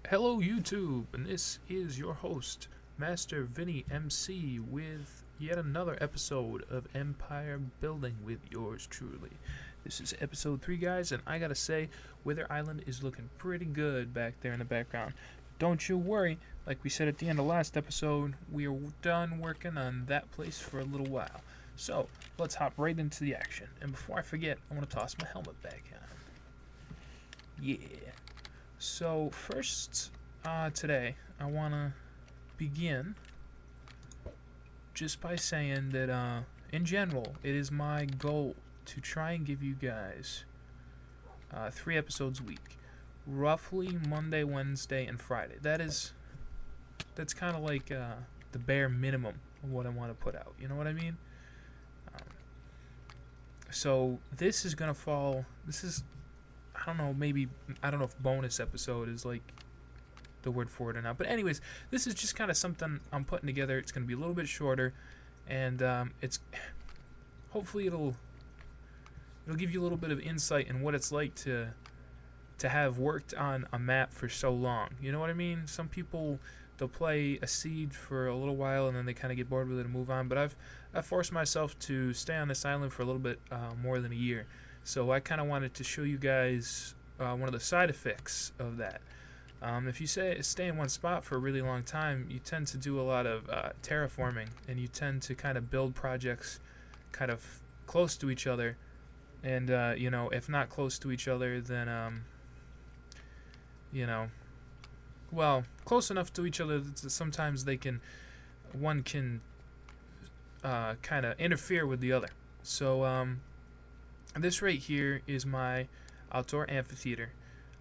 Hello YouTube, and this is your host, MasterViniMC, with yet another episode of Empire Building with yours truly. This is episode 3, guys, and I gotta say, Wither Island is looking pretty good back there in the background. Don't you worry, like we said at the end of last episode, we are done working on that place for a little while. So, let's hop right into the action. And before I forget, I want to toss my helmet back on. Yeah. So first, today, I want to begin just by saying that, in general, it is my goal to try and give you guys 3 episodes a week, roughly Monday, Wednesday, and Friday. That's kind of like the bare minimum of what I want to put out. You know what I mean? So this is gonna fall. This is, I don't know, maybe, I don't know if bonus episode is like the word for it or not. But anyways, this is just kind of something I'm putting together. It's going to be a little bit shorter, and it's hopefully it'll give you a little bit of insight in what it's like to have worked on a map for so long. You know what I mean? Some people, they'll play a siege for a little while and then they kind of get bored with it and move on. But I've forced myself to stay on this island for a little bit more than a year. So I kind of wanted to show you guys one of the side effects of that. If you stay in one spot for a really long time, you tend to do a lot of terraforming, and you tend to kind of build projects kind of close to each other. And, you know, if not close to each other, then, you know, well, close enough to each other that sometimes one can kind of interfere with the other. So, this right here is my outdoor amphitheater,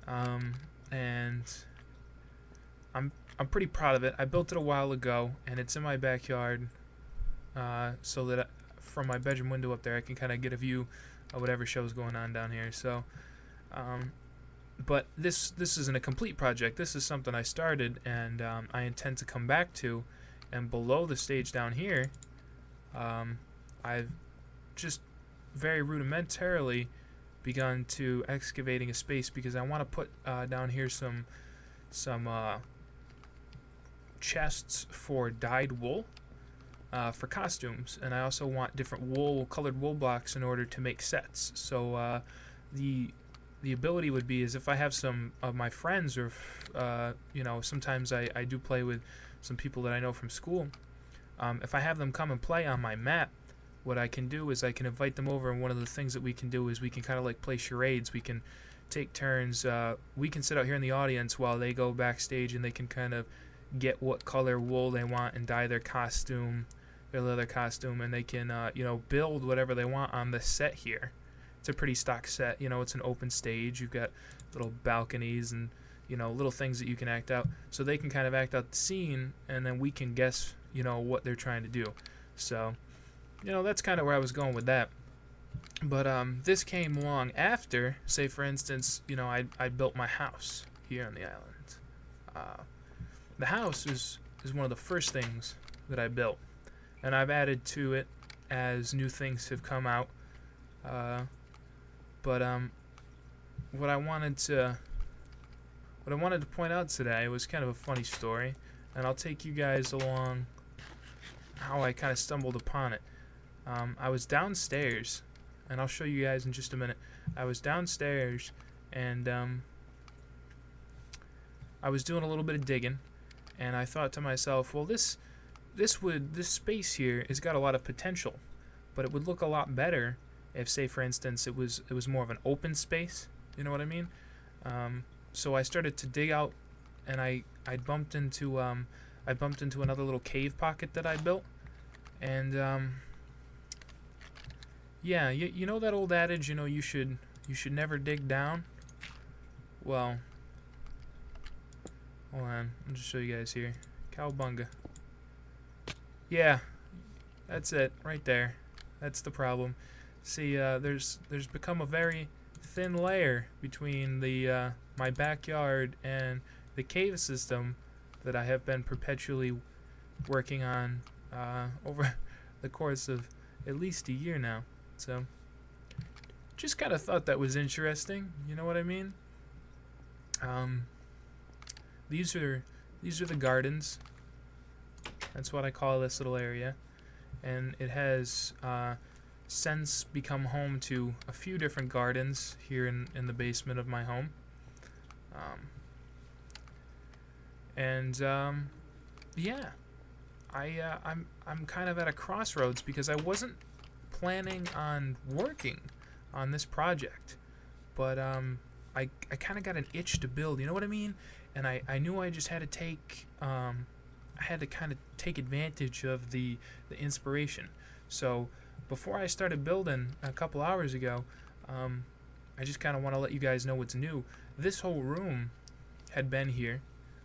and I'm pretty proud of it. I built it a while ago, and it's in my backyard, so that from my bedroom window up there I can kind of get a view of whatever show's going on down here. So, but this isn't a complete project. This is something I started, and I intend to come back to. And below the stage down here, I've just very rudimentarily begun to excavating a space because I want to put down here some chests for dyed wool for costumes, and I also want different colored wool blocks in order to make sets. So the ability would be is if I have some of my friends, or you know, sometimes I do play with some people that I know from school. If I have them come and play on my map, what I can do is I can invite them over, and one of the things that we can do is we can kind of like play charades. We can take turns. We can sit out here in the audience while they go backstage, and they can kind of get what color wool they want and dye their costume, their leather costume, and they can you know, build whatever they want on the set here. It's a pretty stock set. You know, it's an open stage. You've got little balconies and, you know, little things that you can act out. So they can kind of act out the scene, and then we can guess, you know, what they're trying to do. So, you know, that's kind of where I was going with that. But this came along after, say for instance, you know, I built my house here on the island. The house is one of the first things that I built, and I've added to it as new things have come out. But what I wanted to point out today was kind of a funny story, and I'll take you guys along how I kind of stumbled upon it. I was downstairs, and I'll show you guys in just a minute. I was downstairs, and I was doing a little bit of digging, and I thought to myself, well, this space here has got a lot of potential, but it would look a lot better if, say for instance, it was more of an open space. You know what I mean? So I started to dig out, and I bumped into another little cave pocket that I built, and yeah, you know that old adage, you know, you should never dig down. Well, hold on, I'll just show you guys here. Cowabunga. Yeah, that's it right there. That's the problem. See, there's become a very thin layer between the my backyard and the cave system that I have been perpetually working on over the course of at least a year now. So, just kind of thought that was interesting. You know what I mean? these are the gardens. That's what I call this little area, and it has since become home to a few different gardens here in the basement of my home. Yeah, I'm kind of at a crossroads because I wasn't planning on working on this project, but I kind of got an itch to build. You know what I mean? And I knew I just had to take I had to kind of take advantage of the inspiration. So before I started building a couple hours ago, I just kind of want to let you guys know what's new. This whole room had been here,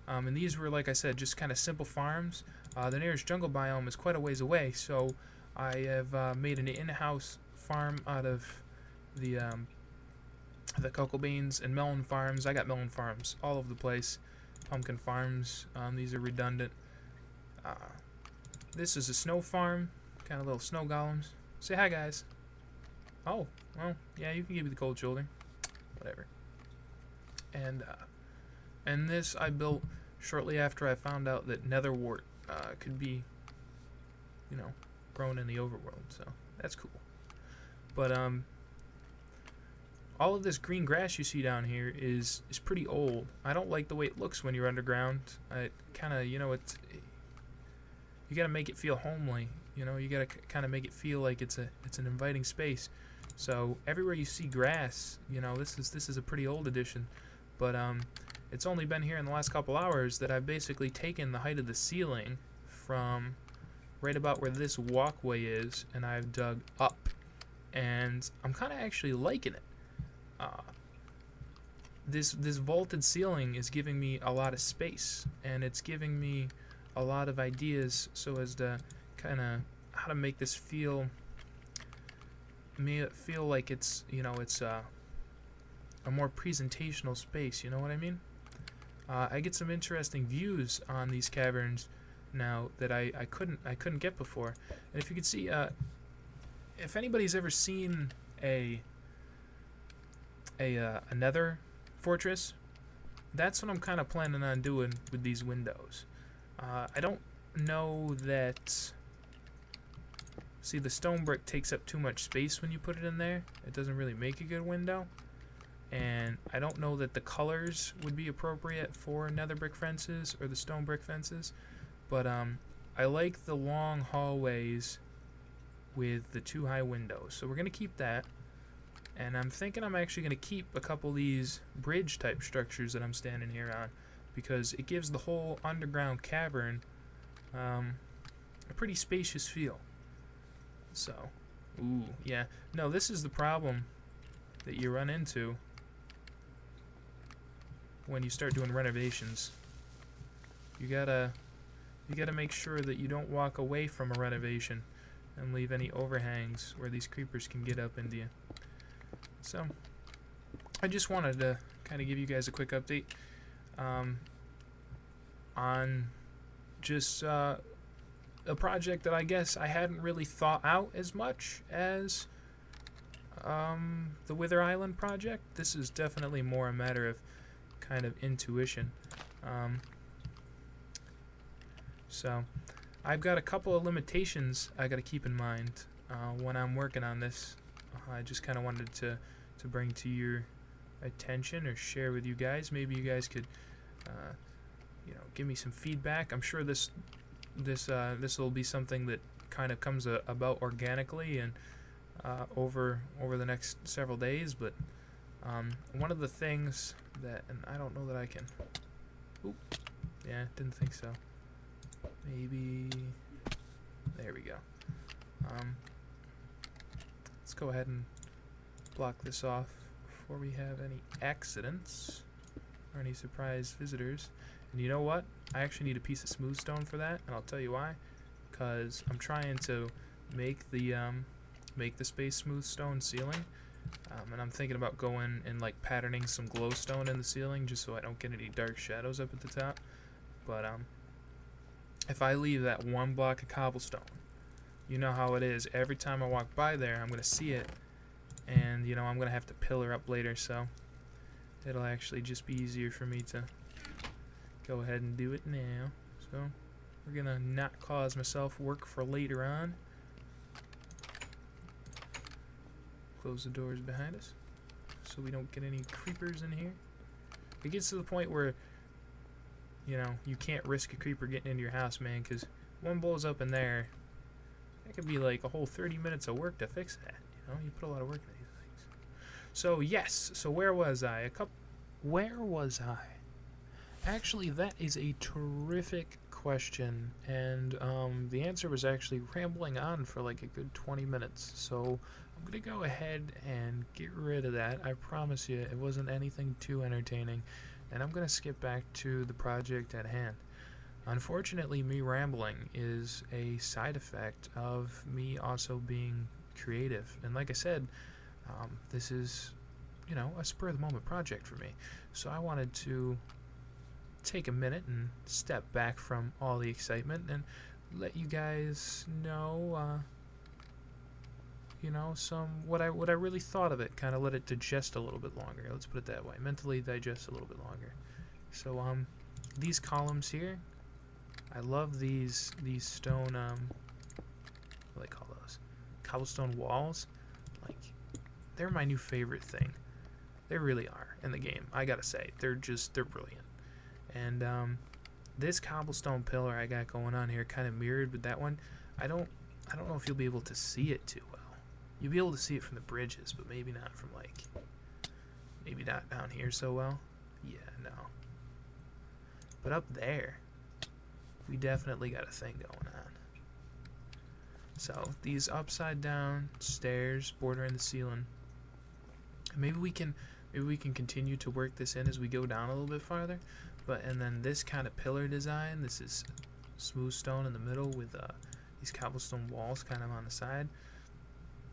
and these were, like I said, just kind of simple farms. The nearest jungle biome is quite a ways away, so I have made an in-house farm out of the cocoa beans and melon farms. I got melon farms all over the place. Pumpkin farms. These are redundant. This is a snow farm, kind of little snow golems. Say hi, guys. Oh, well, yeah, you can give me the cold shoulder. Whatever. And this I built shortly after I found out that netherwort could be, you know, grown in the overworld, so that's cool. But all of this green grass you see down here is pretty old. I don't like the way it looks when you're underground. It kind of, you know, you gotta make it feel homely. You know, you gotta kind of make it feel like it's an inviting space. So everywhere you see grass, you know, this is a pretty old addition. But it's only been here in the last couple hours that I've basically taken the height of the ceiling from right about where this walkway is, and I've dug up, and I'm kind of actually liking it. This vaulted ceiling is giving me a lot of space, and it's giving me a lot of ideas so as to kind of how to make this feel like it's, you know, it's a more presentational space. You know what I mean? I get some interesting views on these caverns now that I couldn't get before. And if you could see, if anybody's ever seen a nether fortress, that's what I'm kind of planning on doing with these windows. I don't know that. See, the stone brick takes up too much space when you put it in there. It doesn't really make a good window. And I don't know that the colors would be appropriate for nether brick fences or the stone brick fences. But I like the long hallways with the 2 high windows. So we're going to keep that. And I'm thinking I'm actually going to keep a couple of these bridge type structures that I'm standing here on, because it gives the whole underground cavern a pretty spacious feel. So, ooh, yeah. No, this is the problem that you run into when you start doing renovations. You gotta make sure that you don't walk away from a renovation and leave any overhangs where these creepers can get up into you. So, I just wanted to kind of give you guys a quick update on just a project that I guess I hadn't really thought out as much as the Wither Island project. This is definitely more a matter of kind of intuition. So I've got a couple of limitations I got to keep in mind when I'm working on this. I just kind of wanted to bring to your attention or share with you guys. Maybe you guys could you know, give me some feedback. I'm sure this will be something that kind of comes about organically and over the next several days. But one of the things that, and I don't know that I can. Oop, yeah, didn't think so. Maybe there we go. Let's go ahead and block this off before we have any accidents or any surprise visitors. And you know what? I actually need a piece of smooth stone for that, and I'll tell you why. Because I'm trying to make the space smooth stone ceiling, and I'm thinking about going and like patterning some glowstone in the ceiling just so I don't get any dark shadows up at the top. But if I leave that one block of cobblestone, you know how it is. Every time I walk by there, I'm gonna see it, and you know I'm gonna have to pillar up later. So it'll actually just be easier for me to go ahead and do it now. So we're gonna not cause myself work for later on. Close the doors behind us so we don't get any creepers in here. It gets to the point where, you know, you can't risk a creeper getting into your house, man, because one blows up in there. That could be like a whole 30 minutes of work to fix that. You know, you put a lot of work into these things. So yes, so where was I? Where was I? Actually, that is a terrific question, and the answer was actually rambling on for like a good 20 minutes. So I'm gonna go ahead and get rid of that. I promise you, it wasn't anything too entertaining, and I'm gonna skip back to the project at hand. Unfortunately, me rambling is a side effect of me also being creative, and like I said, this is, you know, a spur-of-the-moment project for me. So I wanted to take a minute and step back from all the excitement and let you guys know, you know, what I really thought of it. Kind of let it digest a little bit longer. Let's put it that way. Mentally digest a little bit longer. So these columns here, I love these stone, what do they call those? Cobblestone walls. Like, they're my new favorite thing. They really are in the game. I gotta say, they're brilliant. And this cobblestone pillar I got going on here kind of mirrored with that one. I don't know if you'll be able to see it too well. You'll be able to see it from the bridges, but maybe not from like, maybe not down here so well. Yeah, no. But up there, we definitely got a thing going on. So these upside down stairs bordering the ceiling. Maybe we can continue to work this in as we go down a little bit farther. And then this kind of pillar design, this is smooth stone in the middle with these cobblestone walls kind of on the side.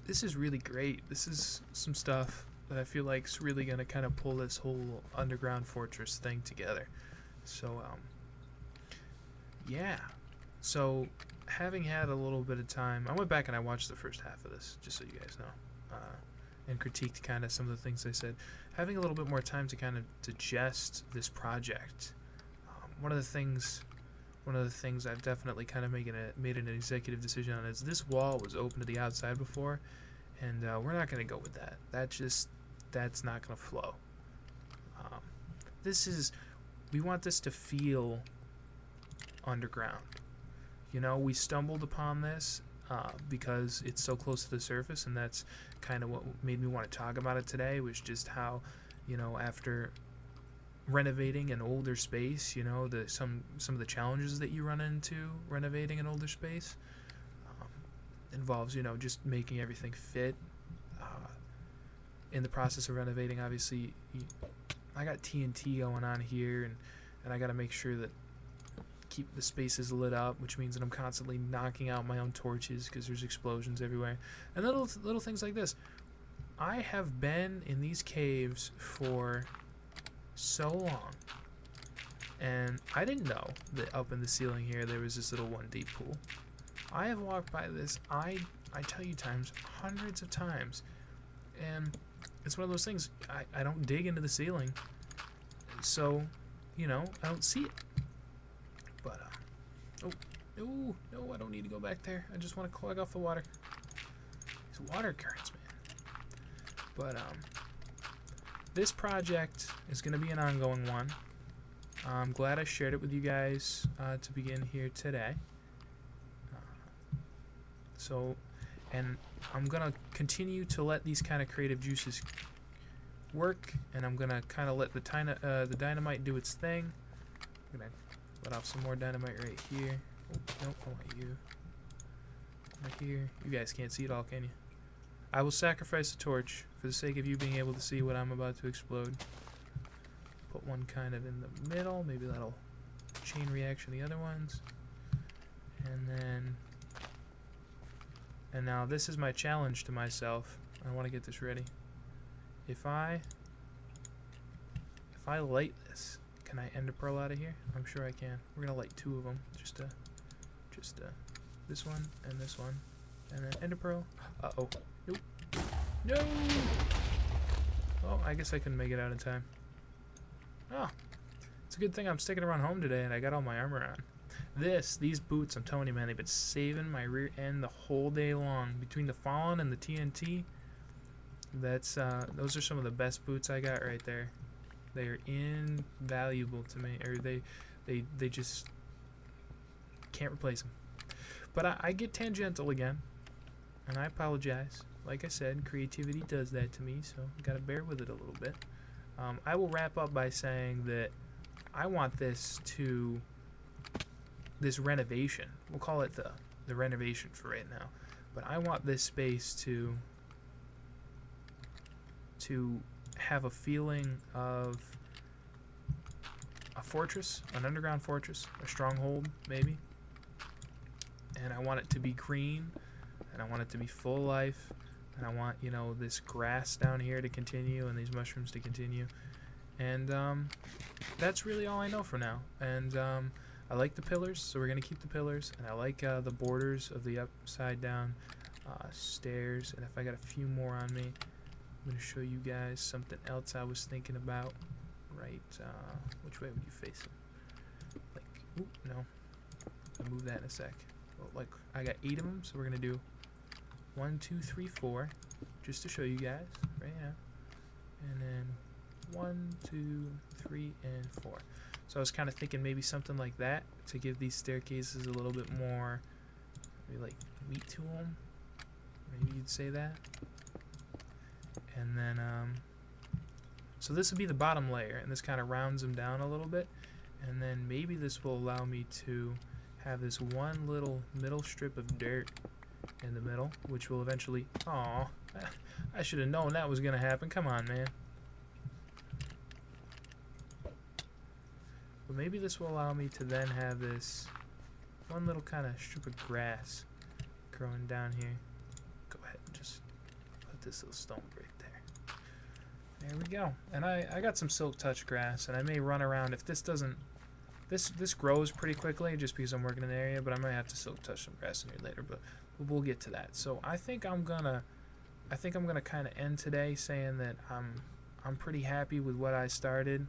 This is really great. This is some stuff that I feel like is really going to kind of pull this whole underground fortress thing together. So, yeah. So, having had a little bit of time, I went back and I watched the first half of this, just so you guys know, and critiqued kind of some of the things I said. Having a little bit more time to kind of digest this project. One of the things I've definitely kind of made an executive decision on is this wall was open to the outside before, and we're not going to go with that. That's not going to flow. We want this to feel underground. You know, we stumbled upon this because it's so close to the surface, and that's kind of what made me want to talk about it today, was just how, you know, after renovating an older space, you know, some of the challenges that you run into renovating an older space involves, you know, just making everything fit. In the process of renovating, obviously, I got TNT going on here, and I got to make sure that keep the spaces lit up, which means that I'm constantly knocking out my own torches because there's explosions everywhere, and little things like this. I have been in these caves for so long, and I didn't know that up in the ceiling here there was this little 1D pool. I have walked by this, I tell you, times, hundreds of times, and it's one of those things, I don't dig into the ceiling, so, you know, I don't see it. But, oh, no, I don't need to go back there. I just want to clog off the water. These water currents, man. But, this project is going to be an ongoing one. I'm glad I shared it with you guys to begin here today. And I'm going to continue to let these kind of creative juices work, and I'm going to kind of let the dynamite do its thing. I'm going to let off some more dynamite right here. Oh, nope, I want you. Right here. You guys can't see it all, can you? I will sacrifice a torch for the sake of you being able to see what I'm about to explode. Put one kind of in the middle. Maybe that'll chain reaction the other ones. And now this is my challenge to myself. I want to get this ready. If I light this, can I end a pearl out of here? I'm sure I can. We're gonna light two of them, just this one, and then end a pearl. Uh-oh. Nope. No! Oh, I guess I couldn't make it out in time. Oh, It's a good thing I'm sticking around home today and I got all my armor on. These boots, I'm telling you, man, they've been saving my rear end the whole day long. Between the Fallen and the TNT, those are some of the best boots I got right there. They are invaluable to me, or they just can't replace them. But I get tangential again, and I apologize. Like I said, creativity does that to me, so you gotta bear with it a little bit. I will wrap up by saying that I want this renovation. We'll call it the renovation for right now. But I want this space to have a feeling of a fortress, an underground fortress, a stronghold maybe. And I want it to be green, and I want it to be full life, and I want, you know, this grass down here to continue and these mushrooms to continue. And that's really all I know for now. And I like the pillars, so we're going to keep the pillars. And I like the borders of the upside down stairs. And if I got a few more on me, I'm going to show you guys something else I was thinking about. Right, which way would you face them? Like, oop, no. I'll move that in a sec. Well, like, I got 8 of them, so we're going to do 1, 2, 3, 4, just to show you guys, right now. And then 1, 2, 3, and 4. So I was kind of thinking maybe something like that to give these staircases a little bit more, maybe like meat to them. Maybe you'd say that. And then, so this would be the bottom layer, and this kind of rounds them down a little bit. And then maybe this will allow me to have this one little middle strip of dirt in the middle, which will eventually, aw, I should have known that was going to happen. Come on, man. But maybe this will allow me to then have this one little kind of strip of grass growing down here. Go ahead and just put this little stone brick there. There we go. And I got some silk touch grass, and I may run around if this doesn't. This grows pretty quickly just because I'm working in the area, but I might have to silk touch some grass in here later. But we'll get to that. So I think I'm gonna kind of end today saying that I'm pretty happy with what I started.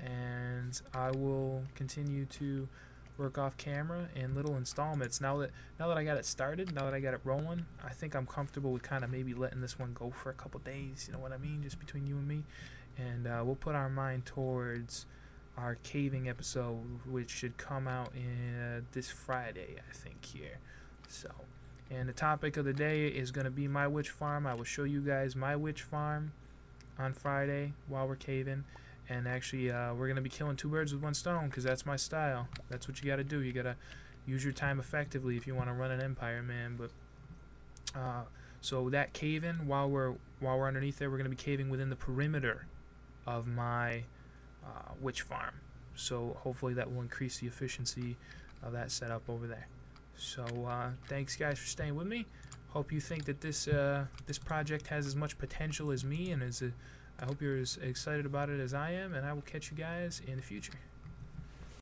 And I will continue to work off camera in little installments. Now that I got it started, now that I got it rolling, I think I'm comfortable with kind of maybe letting this one go for a couple days, you know what I mean, just between you and me. And we'll put our mind towards our caving episode, which should come out in this Friday, I think, here. So, and the topic of the day is going to be my witch farm. I will show you guys my witch farm on Friday while we're caving. And actually, we're going to be killing 2 birds with 1 stone, because that's my style. That's what you got to do. You got to use your time effectively if you want to run an empire, man. But so that caving, while we're underneath there, we're going to be caving within the perimeter of my witch farm. So hopefully that will increase the efficiency of that setup over there. So thanks, guys, for staying with me. Hope you think that this project has as much potential as me, and I hope you're as excited about it as I am, and I will catch you guys in the future.